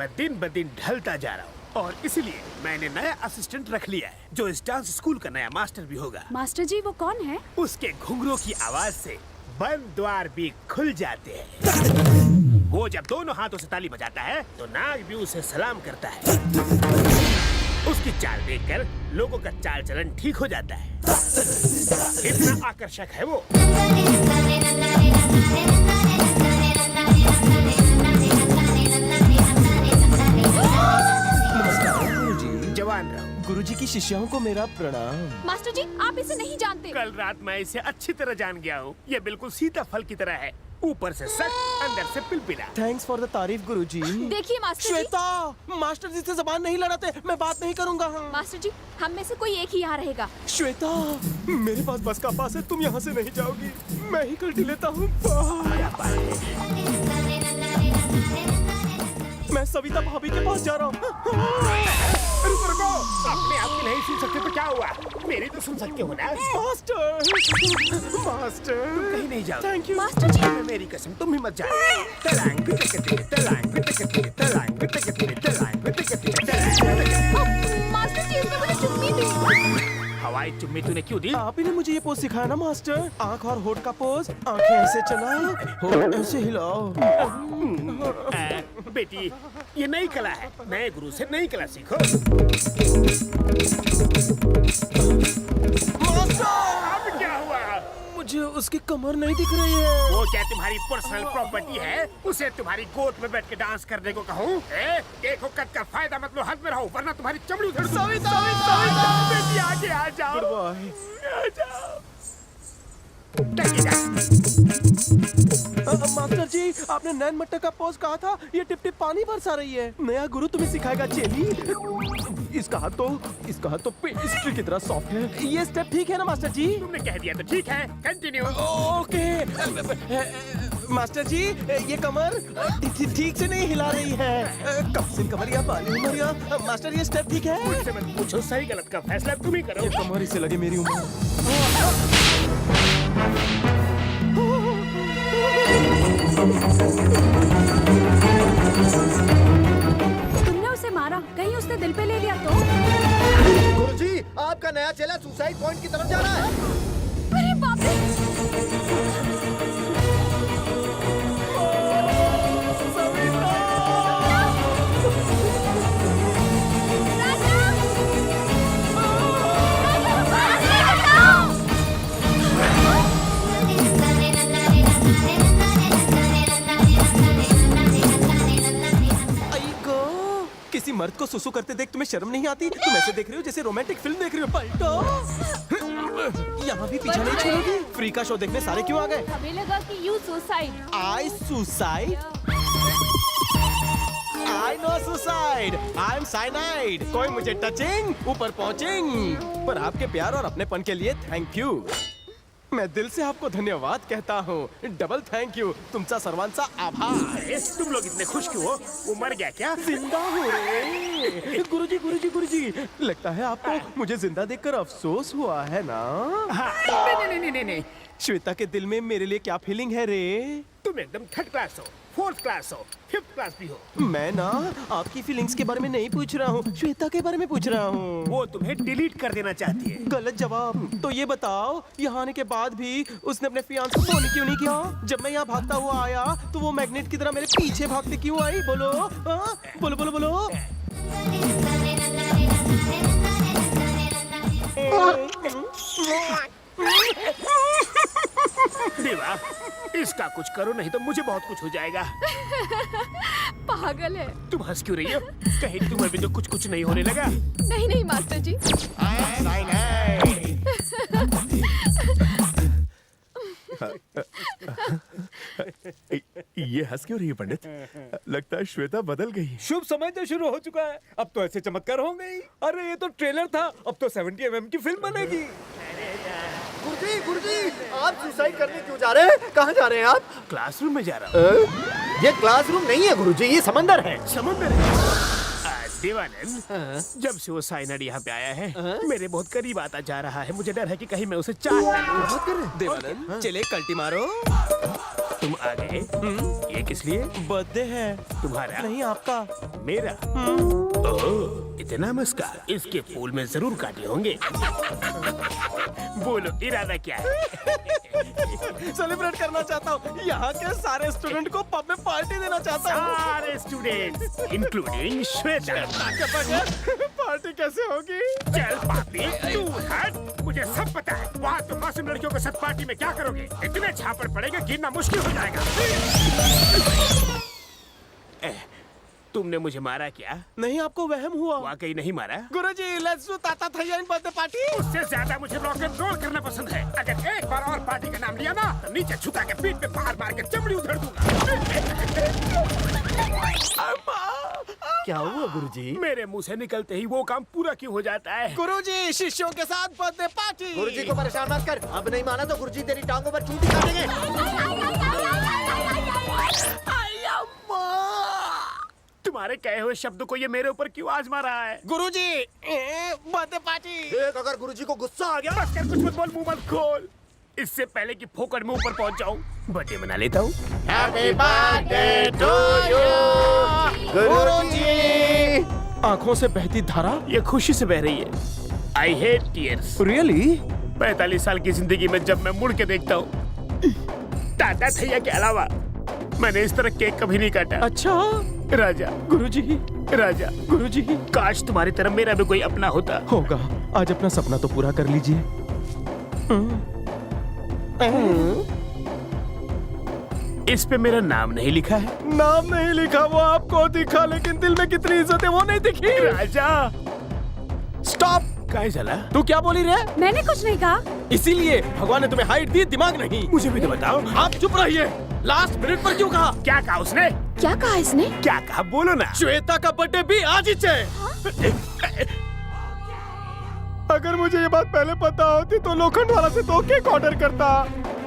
मैं दिन ब दिन ढलता जा रहा हूँ और इसलिए मैंने नया असिस्टेंट रख लिया है जो इस डांस स्कूल का नया मास्टर भी होगा। मास्टर जी वो कौन है? उसके घुंघरू की आवाज से बंद द्वार भी खुल जाते हैं। वो जब दोनों हाथों से ताली बजाता है तो नाग भी उसे सलाम करता है। उसकी चाल देखकर लोगों का चाल चलन ठीक हो जाता है। इतना आकर्षक है वो। जवान रहो। गुरुजी की शिष्याओं को मेरा प्रणाम। मास्टर जी आप इसे नहीं जानते। कल रात मैं इसे अच्छी तरह जान गया हूँ। ये बिल्कुल सीताफल की तरह है, ऊपर से सख्त, अंदर से पिलपिला। थैंक्स फॉर द तारीफ गुरुजी। देखिए मास्टर जी। श्वेता, मास्टर जी से जबान नहीं लड़ाते, मैं बात नहीं करूंगा। मास्टर जी हम में से कोई एक ही यहाँ रहेगा। श्वेता, मेरे पास बस का पास है, तुम यहाँ से नहीं जाओगी। मैं ही कल्टी लेता हूँ। मैं सविता भाभी के पास जा रहा हूँ। रुको रुको, अपने आप की नहीं सुन सकते तो क्या हुआ? मेरी तो सुन सकते हो ना। मास्टर, मास्टर, तुम कहीं नहीं जाओ। थैंक यू मास्टर जी। मेरी कसम तुम भी मत जाओ। तलांग तकते तलांग तकते तलांग तकते तलांग तकते। मास्टर जी इसने मुझे चुम्मी दी। हवाई चुम्मी तूने क्यों दी? आप ही ने मुझे ये पोज सिखाया ना मास्टर। आँख और होठ का पोज, आँखें ऐसे चलाओ, होठ ऐसे हिलाओ। बेटी ये नई कला है, नए गुरु से नई कला सीखो। मास्टर, अब क्या हुआ? मुझे उसकी कमर नहीं दिख रही है। वो क्या तुम्हारी पर्सनल प्रॉपर्टी है? उसे तुम्हारी गोद में बैठ के डांस करने को कहूँ? देखो कद का फायदा मत लो, हद में रहो वरना तुम्हारी चमड़ी उधड़ दूँ। बेटी आगे आ जाओ। Good boy. आ जाओ। मास्टर जी, आपने नैन मट्टा का पोज कहा था, ये टिप टिप पानी बरसा रही है। नया गुरु तुम्हें सिखाएगा चेली। इसका हाथ तो पेस्ट्री की तरह सॉफ्ट है। ये स्टेप ठीक है ना मास्टर जी? तुमने कह दिया तो ठीक है, कंटिन्यू। ओके। मास्टर जी, ये कमर ठीक से नहीं हिला रही है। कमसिन कमर या बाली उमर या मास्टर, ये स्टेप ठीक है? मुझसे मत पूछो, सही गलत का फैसला तुम ही करो। ये कमर इसे लगे मेरी उम्र। तुमने उसे मारा, कहीं उसने दिल पे ले लिया तो? गुरुजी, आपका नया चेला सुसाइड पॉइंट की तरफ जा रहा है। अरे बाप रे! किसी मर्द को सुसु करते देख तुम्हें शर्म नहीं आती? तुम ऐसे देख रही हो जैसे रोमांटिक फिल्म देख रही हो। पलटो। यहाँ भी पीछा नहीं छोड़ोगी। फ्री का शो देखने सारे क्यों आ गए? हमें लगा कि you suicide. I suicide? I know suicide. I am cyanide. कोई मुझे टचिंग, ऊपर पहुंचिंग। पर आपके प्यार और अपनेपन के लिए थैंक यू। मैं दिल से आपको धन्यवाद कहता हूँ। Double thank you. तुमचा सर्वांचा आभार। अरे तुम लोग इतने खुश क्यों हो? वो मर गया क्या? जिंदा हो रे। गुरुजी, लगता है आपको मुझे जिंदा देखकर अफसोस हुआ है ना? हाँ, नहीं। श्वेता के दिल में मेरे लिए क्या फीलिंग है रे? तुम एकदम थर्ड क्लास हो, फोर्थ क्लास हो, फिफ्थ क्लास भी हो। मैं ना आपकी फीलिंग्स के बारे में नहीं पूछ रहा हूँ, श्वेता के बारे में पूछ रहा हूँ। वो तुम्हें डिलीट कर देना चाहती है। गलत जवाब। तो ये बताओ, यहाँ आने के बाद भी उसने अपने फियांस को फोन क्यों नहीं किया? जब मैं यहाँ भागता हुआ आया तो वो मैग्नेट की तरह मेरे पीछे भागते क्यों आई? बोलो बोलो। देवा, इसका कुछ करो नहीं तो मुझे बहुत कुछ हो जाएगा। पागल है। तुम हंस क्यों रही हो? कहीं तुम्हें भी तो कुछ नहीं होने लगा? नहीं मास्टर जी। ये हंस क्यों रही है पंडित? लगता है श्वेता बदल गई। शुभ समय तो शुरू हो चुका है, अब तो ऐसे चमत्कार होंगे ही। अरे ये तो ट्रेलर था, अब तो 70 mm की फिल्म बनेगी। गुरुजी, आप सुसाइड करने क्यों जा रहे हैं? कहाँ जा रहे हैं आप? क्लासरूम में जा रहा हूँ। ये क्लासरूम नहीं है गुरुजी, ये समंदर है। समंदर है। देवानंद, जब से वो साइनाइड यहाँ पे आया है मेरे बहुत करीब आता जा रहा है। मुझे डर है कि कहीं मैं उसे चाट ना लूं। देवानंद चले कल्टी मारो। तुम आ गए? ये किस लिए? बर्थडे है तुम्हारा? नहीं आपका। मेरा? ओह, इतना मस्का। इसके फूल में जरूर काटे होंगे। बोलो इरादा क्या है? सेलिब्रेट करना चाहता हूँ। यहाँ के सारे स्टूडेंट को पब में पार्टी देना चाहता हूँ। सारे स्टूडेंट्स इंक्लूडिंग श्वेता। पार्टी कैसे होगी? चल पापी तू हट, मुझे सब पता है। वहाँ तुम मासूम लड़कियों के साथ पार्टी में क्या करोगे? इतने छापड़ पड़ेगा गिनना मुश्किल हो जाएगा। तुमने मुझे मारा क्या? नहीं आपको वहम हुआ। वाकई नहीं मारा? गुरुजी लेट्स डू ताता थैया इन बर्थडे पार्टी। उससे ज्यादा मुझे रॉक एंड रोल करना पसंद है। अगर एक बार और पार्टी का नाम लिया ना तो नीचे झुका के पीठ पे मार मार के चमड़ी उधेड़ दूंगा। क्या हुआ गुरुजी? मेरे मुंह से निकलते ही वो काम पूरा क्यों हो जाता है? गुरुजी शिष्यों के साथ बर्थडे पार्टी। गुरुजी को परेशान मत कर। अब नहीं माना तो गुरुजी तेरी टांगों पर चूटी काटेंगे। तुम्हारे कहे हुए शब्दों को ये मेरे ऊपर क्यों आजमा रहा है? गुरुजी बर्थडे पार्टी। एक अगर गुरुजी को गुस्सा आ गया। बस कर, कुछ मत बोल, मुंह मत खोल। इससे पहले कि फोकट में ऊपर पहुंच जाऊं, बर्थडे मना लेता हूँ। हैप्पी बर्थडे टू यू गुरुजी। आंखों से बहती धारा। ये खुशी से बह रही है। I hate tears. रियली? 45 साल की जिंदगी में जब मैं मुड़ के देखता हूँ, ताता थैया के अलावा मैंने इस तरह केक कभी नहीं काटा। अच्छा राजा, गुरुजी। राजा, गुरुजी काश तुम्हारी तरह मेरा भी कोई अपना होता। होगा। आज अपना सपना तो पूरा कर लीजिए। इस पे मेरा नाम नहीं लिखा है। नाम नहीं लिखा वो आपको दिखा, लेकिन दिल में कितनी इज्जत है वो नहीं दिखी। राजा स्टॉप। काय चला? तू क्या बोली रे? मैंने कुछ नहीं कहा। इसीलिए भगवान ने तुम्हें हाइट दी, दिमाग नहीं। मुझे भी तो बताओ। आप चुप रहिए। लास्ट मिनट पर क्यों कहा? क्या कहा उसने? क्या कहा इसने? क्या कहा बोलो ना। श्वेता का बर्थडे भी आज ही है। अगर मुझे ये बात पहले पता होती तो लोखंड वाला से तो केक ऑर्डर करता।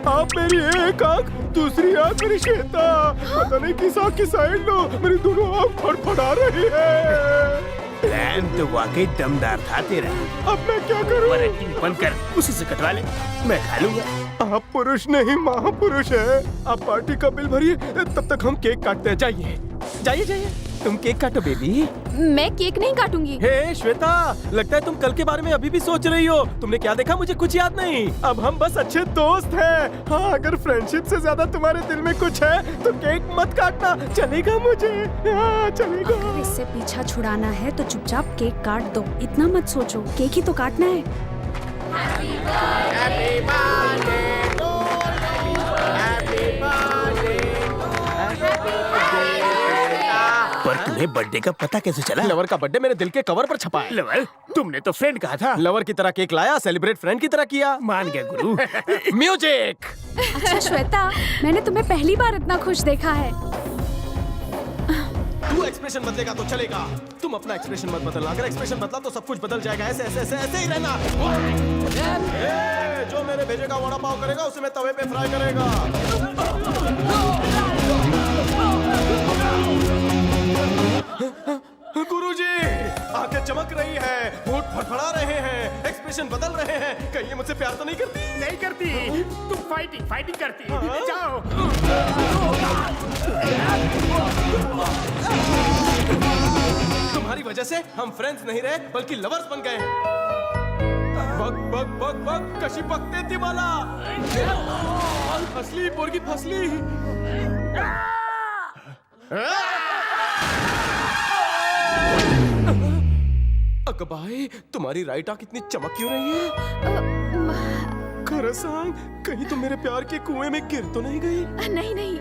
आप मेरी एक आंख, दूसरी आंख मेरी श्वेता। पता नहीं किस आंख की साइड लो, मेरी दोनों आंख फड़फड़ा रही है। प्लान तो वाकई दमदार था तेरा। अब मैं क्या करूं? और एक्टिंग बंद कर, उसी से कटवा ले, मैं खा लूंगा। आप पुरुष नहीं महापुरुष है। आप पार्टी का बिल भरिए, तब तक हम केक काटते हैं। जाइए जाइए जाइए, तुम केक काटो बेबी। मैं केक नहीं काटूंगी। हे श्वेता, लगता है तुम कल के बारे में अभी भी सोच रही हो। तुमने क्या देखा मुझे कुछ याद नहीं। अब हम बस अच्छे दोस्त हैं। हाँ, अगर फ्रेंडशिप से ज्यादा तुम्हारे दिल में कुछ है तो केक मत काटना, चलेगा मुझे? हाँ चलेगा। अगर इससे पीछा छुड़ाना है तो चुपचाप केक काट दो। इतना मत सोचो, केक ही तो काटना है। Happy birthday to you. Happy birthday. पर तुम्हें बर्थडे का पता कैसे चला? लवर का बर्थडे मेरे दिल के कवर पर छपा है। लवर, तुमने तो फ्रेंड कहा था। लवर की तरह केक लाया, सेलिब्रेट फ्रेंड की तरह किया। मान गया गुरु। म्यूजिक। अच्छा श्वेता, मैंने तुम्हें पहली बार इतना खुश देखा है। तू एक्सप्रेशन बदलेगा तो चलेगा। तुम अपना एक्सप्रेशन मत बदलना। अगर एक्सप्रेशन बदला तो सब कुछ बदल जाएगा। ऐसे ऐसे ऐसे ऐसे ही रहना। जो मेरे भेजे का वड़ा पाव करेगा उसे मैं तवे पे फ्राई करेगा। गुरुजी, आंखें चमक रही है, होंठ फड़फड़ा रहे हैं, एक्सप्रेशन बदल रहे हैं। कहीं ये मुझसे प्यार तो नहीं करती? नहीं करती। तुम फाइटिंग करती। जाओ। तुम्हारी वजह से हम फ्रेंड्स नहीं रहे बल्कि लवर्स बन गए हैं। बग बग बग बग कशी बगते ती मला। फसली पोरगी फसली। अकबाई, तुम्हारी राइट आंख इतनी चमक क्यों रही है? खरं सांग, कहीं तुम मेरे प्यार के कुएं में गिर तो नहीं गई? नहीं नहीं।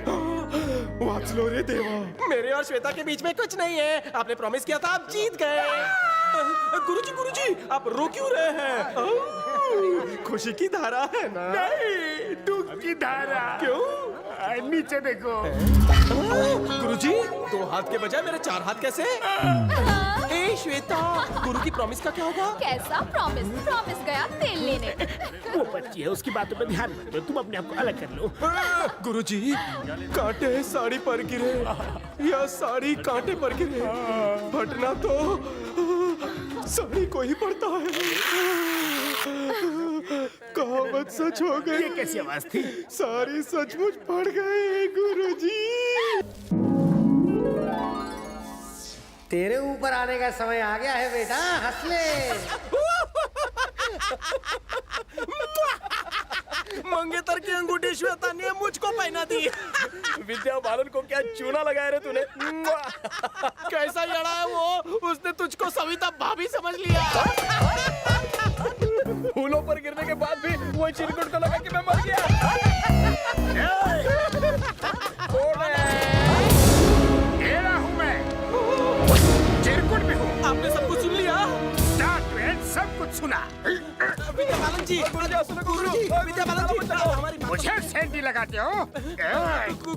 वाचलो रे देवा। मेरे और श्वेता के बीच में कुछ नहीं है। आपने प्रॉमिस किया था, आप जीत गए। गुरुजी, आप रो क्यों रहे हैं? खुशी की धारा है ना? नहीं, दुख की धारा। क्यों? नीचे देखो। गुरुजी, 2 हाथ के बजाय मेरे 4 हाथ कैसे? ए श्वेता, गुरु की प्रॉमिस का क्या होगा? कैसा प्रॉमिस? प्रॉमिस गया तेल लेने। वो बच्ची है, उसकी बातों पर ध्यान मत दो, तुम अपने आप को अलग कर लो। गुरुजी, कांटे साड़ी पर गिरे या साड़ी कांटे पर गिरे, फटना तो साड़ी को ही पड़ता है। कहावत सच हो गई। ये कैसी आवाज थी? सारी सचमुच पड़ गए गुरुजी। तेरे ऊपर आने का समय आ गया है बेटा, हंस ले। मंगेतर की अंगूठी श्वेता ने मुझको पहना दी। विद्या बालन को क्या चूना लगाया रे तूने? कैसा लड़ा है वो, उसने तुझको सविता भाभी समझ लिया। फूलों पर गिरने के बाद भी वो चिरकुट को लगा कि मैं मर गया। कौन है? घेरा हूँ मैं, चिरकुट भी हूँ। आपने सब कुछ सुन लिया? स्टार्ट टू एंड सब कुछ सुना। विद्या बालन जी, गुरुजी, विद्या बालन जी, हमारी मुझे सैंडी लगाते हो?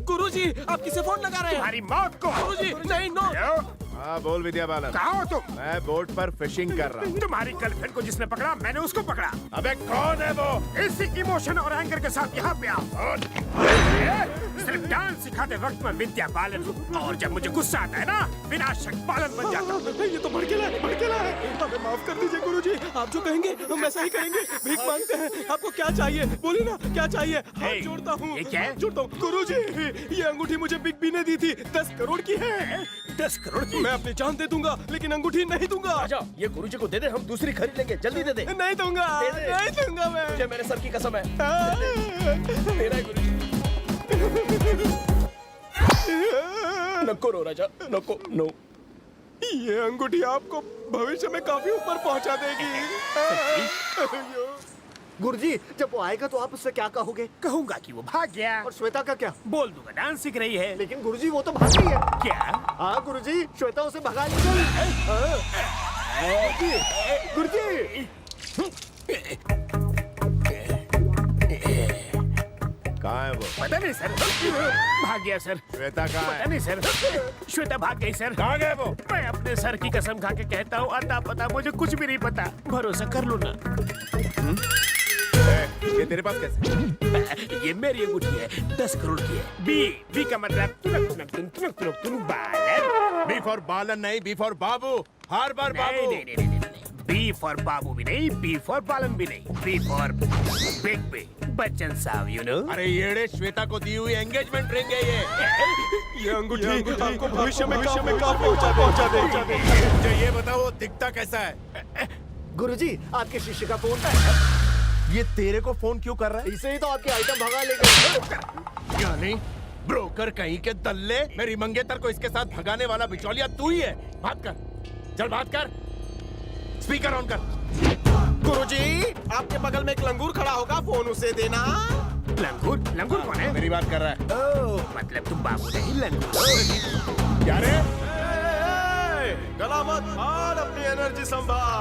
गुरुजी, आप किसे फोन लगा रहे हैं? तुम्हारी मौत को। गुरुजी, नहीं, नो। हाँ बोल विद्या बालन। कहाँ हो तुम? मैं बोट पर फिशिंग कर रहा हूँ। तुम्हारी गर्लफ्रेंड को जिसने पकड़ा, मैंने उसको पकड़ा। अबे कौन है वो? इसी इमोशन और एंगर के साथ यहाँ पे आओ। सिर्फ डांस सिखाते वक्त मैं विद्या बालन हूँ, और जब मुझे गुस्सा आता है ना, बिना शक बालन बन जाता हूँ। ये तो भड़केला है। हमें माफ कर दीजिए गुरुजी, आप जो कहेंगे हम वैसा ही करेंगे। भीख मांगते हैं, आपको क्या चाहिए? बोलिए ना, क्या चाहिए? हाथ Hey, जोड़ता हूँ। ये क्या है? जोड़ता हूँ। गुरुजी, ये अंगूठी मुझे बिग बी ने दी थी, 10 करोड़ की है। 10 करोड़ की? मैं अपनी जान दे दूंगा, लेकिन अंगूठी नहीं दूंगा। आजा, ये गुरुजी को दे दे, हम दूसरी खरीद लेंगे, जल्दी दे दे। नहीं दूंगा, दे। नहीं दूंगा मैं। मुझे मेरे सर की कसम है। मेरा है गुरुजी। नको रो राजा, नको, नो। ये अंगूठी आपको भविष्य में काफी ऊपर पहुंचा देगी। गुरुजी, जब वो आएगा तो आप उससे क्या कहोगे? कहूंगा कि वो भाग गया, और श्वेता का क्या? बोल दूंगा डांस सीख रही है। लेकिन गुरुजी वो तो भाग गई है। क्या? हाँ गुरुजी, श्वेता उसे भगा ले गई। गुरुजी, कहाँ है वो? पता नहीं सर, भाग गया सर। श्वेता कहाँ पता है? नहीं सर, श्वेता भाग गई सर। कहाँ गए वो? मैं अपने सर की कसम खा के कहता हूँ, अता पता मुझे कुछ भी नहीं पता। भरोसा कर लो ना। ये तेरे पास कैसे? ये मेरी अंगूठी है, 10 करोड़ की है। बी का मतलब तुनक बालन। बी फॉर बालन नहीं, बी फॉर बाबू। हर बार बाबू। नहीं। बी फॉर बाबू भी नहीं, बी फॉर बालन भी नहीं, B for big B, Bachchan साहब, यू नो। अरे येड़े, श्वेता को दी हुई एंगेजमेंट रिंग है ये अंगूठी आपको भविष्य में काफी पहुंचा देगी। मुझे ये बताओ, वो दिखता कैसा है? गुरुजी, आपके शिष्य का फोन है। ये तेरे को फोन क्यों कर रहा है? इसे ही तो आपके आइटम भगा ले गए। यानी ब्रोकर कहीं के दल्ले, मेरी मंगेतर को इसके साथ भगाने वाला बिचौलिया तू ही है। बात कर, चल बात कर। स्पीकर ऑन कर। गुरुजी, आपके बगल में एक लंगूर खड़ा होगा, फोन उसे देना। लंगूर? लंगूर कौन है? मेरी बात कर रहा है। ओह, मतलब तुम बाबू नहीं, लंगूर। क्या रे? गला मत फाड़, अपनी एनर्जी संभाल।